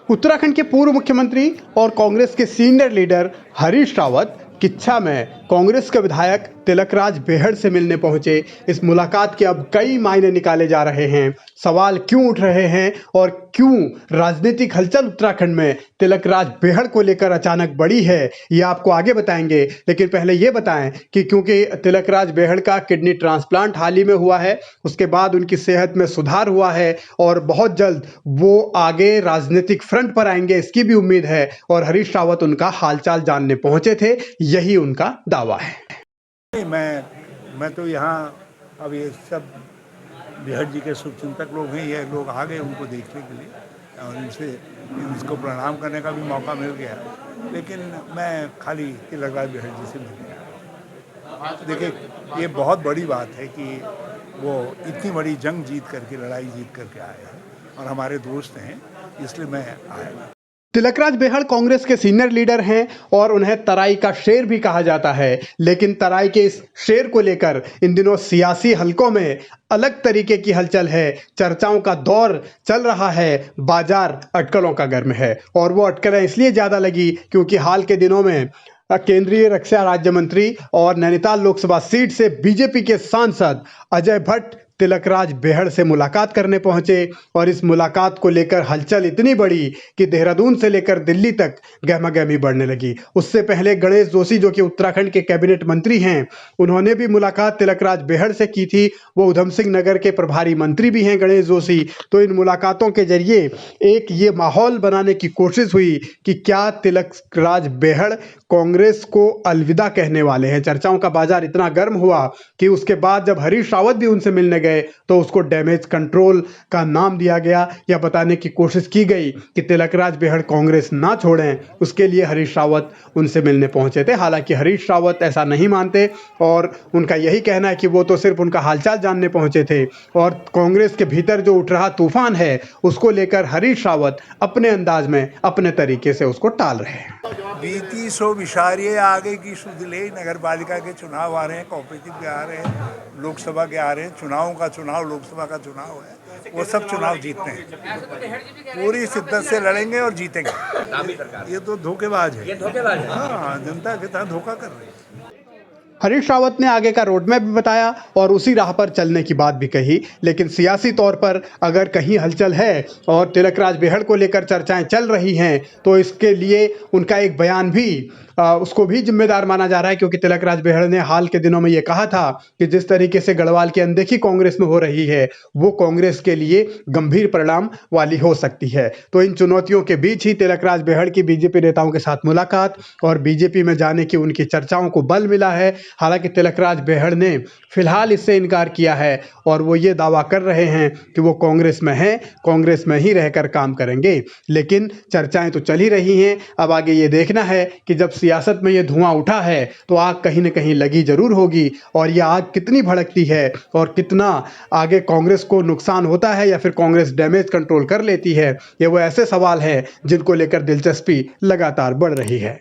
उत्तराखंड के पूर्व मुख्यमंत्री और कांग्रेस के सीनियर लीडर हरीश रावत किच्छा में कांग्रेस के विधायक तिलकराज बेहड़ से मिलने पहुंचे। इस मुलाकात के अब कई मायने निकाले जा रहे हैं। सवाल क्यों उठ रहे हैं और क्यों राजनीतिक हलचल उत्तराखंड में तिलकराज बेहड़ को लेकर अचानक बढ़ी है, ये आपको आगे बताएंगे। लेकिन पहले ये बताएं कि क्योंकि तिलकराज बेहड़ का किडनी ट्रांसप्लांट हाल ही में हुआ है, उसके बाद उनकी सेहत में सुधार हुआ है और बहुत जल्द वो आगे राजनीतिक फ्रंट पर आएंगे, इसकी भी उम्मीद है। और हरीश रावत उनका हालचाल जानने पहुंचे थे, यही उनका दावा है। मैं तो यहाँ अब ये सब बेहड़ जी के शुभचिंतक लोग हैं, ये लोग आ गए उनको देखने के लिए और इसको प्रणाम करने का भी मौका मिल गया। लेकिन मैं खाली तिलकराज बेहड़ जी से मिल गया। देखिए, ये बहुत बड़ी बात है कि वो इतनी बड़ी जंग जीत करके, लड़ाई जीत करके आए हैं और हमारे दोस्त हैं, इसलिए मैं आया। तिलकराज बेहड़ कांग्रेस के सीनियर लीडर हैं और उन्हें तराई का शेर भी कहा जाता है। लेकिन तराई के इस शेर को लेकर इन दिनों सियासी हलकों में अलग तरीके की हलचल है। चर्चाओं का दौर चल रहा है। बाजार अटकलों का गर्म है और वो अटकलें इसलिए ज़्यादा लगी क्योंकि हाल के दिनों में केंद्रीय रक्षा राज्य मंत्री और नैनीताल लोकसभा सीट से बीजेपी के सांसद अजय भट्ट तिलकराज बेहड़ से मुलाकात करने पहुंचे और इस मुलाकात को लेकर हलचल इतनी बड़ी कि देहरादून से लेकर दिल्ली तक गहमागहमी बढ़ने लगी। उससे पहले गणेश जोशी, जो कि उत्तराखंड के कैबिनेट मंत्री हैं, उन्होंने भी मुलाकात तिलकराज बेहड़ से की थी। वो उधम सिंह नगर के प्रभारी मंत्री भी हैं गणेश जोशी। तो इन मुलाकातों के जरिए एक ये माहौल बनाने की कोशिश हुई कि क्या तिलकराज बेहड़ कांग्रेस को अलविदा कहने वाले हैं। चर्चाओं का बाजार इतना गर्म हुआ कि उसके बाद जब हरीश रावत भी उनसे मिलने गए तो उसको डैमेज कंट्रोल का नाम दिया गया। यह बताने की कोशिश की गई कि तिलकराज बेहड़ कांग्रेस ना छोड़ें, उसके लिए हरीश रावत उनसे मिलने पहुंचे थे। हालांकि हरीश रावत ऐसा नहीं मानते और उनका यही कहना है कि वो तो सिर्फ उनका हालचाल जानने पहुंचे थे और कांग्रेस के भीतर जो उठ रहा तूफान है उसको लेकर हरीश रावत अपने अंदाज में, अपने तरीके से उसको टाल रहे हैं। बीती सो विशारिये आगे की सुधले, नगर पालिका के चुनाव आ रहे हैं, कोऑपरेटिव के आ रहे हैं, लोकसभा के आ रहे हैं। चुनाव, लोकसभा का चुनाव है, वो सब चुनाव जीतते हैं, पूरी शिद्दत से लड़ेंगे और जीतेंगे। ये तो धोखेबाज है, हाँ, जनता के साथ धोखा कर रहे हैं। हरीश रावत ने आगे का रोडमैप भी बताया और उसी राह पर चलने की बात भी कही। लेकिन सियासी तौर पर अगर कहीं हलचल है और तिलकराज बेहड़ को लेकर चर्चाएं चल रही हैं तो इसके लिए उनका एक बयान भी उसको भी जिम्मेदार माना जा रहा है, क्योंकि तिलकराज बेहड़ ने हाल के दिनों में ये कहा था कि जिस तरीके से गढ़वाल की अनदेखी कांग्रेस में हो रही है वो कांग्रेस के लिए गंभीर परिणाम वाली हो सकती है। तो इन चुनौतियों के बीच ही तिलकराज बेहड़ की बीजेपी नेताओं के साथ मुलाकात और बीजेपी में जाने की उनकी चर्चाओं को बल मिला है। हालांकि तिलकराज बेहड़ ने फिलहाल इससे इनकार किया है और वो ये दावा कर रहे हैं कि वो कांग्रेस में हैं, कांग्रेस में ही रहकर काम करेंगे। लेकिन चर्चाएं तो चल ही रही हैं। अब आगे ये देखना है कि जब सियासत में ये धुआं उठा है तो आग कहीं न कहीं लगी जरूर होगी और ये आग कितनी भड़कती है और कितना आगे कांग्रेस को नुकसान होता है या फिर कांग्रेस डैमेज कंट्रोल कर लेती है, ये वो ऐसे सवाल हैं जिनको लेकर दिलचस्पी लगातार बढ़ रही है।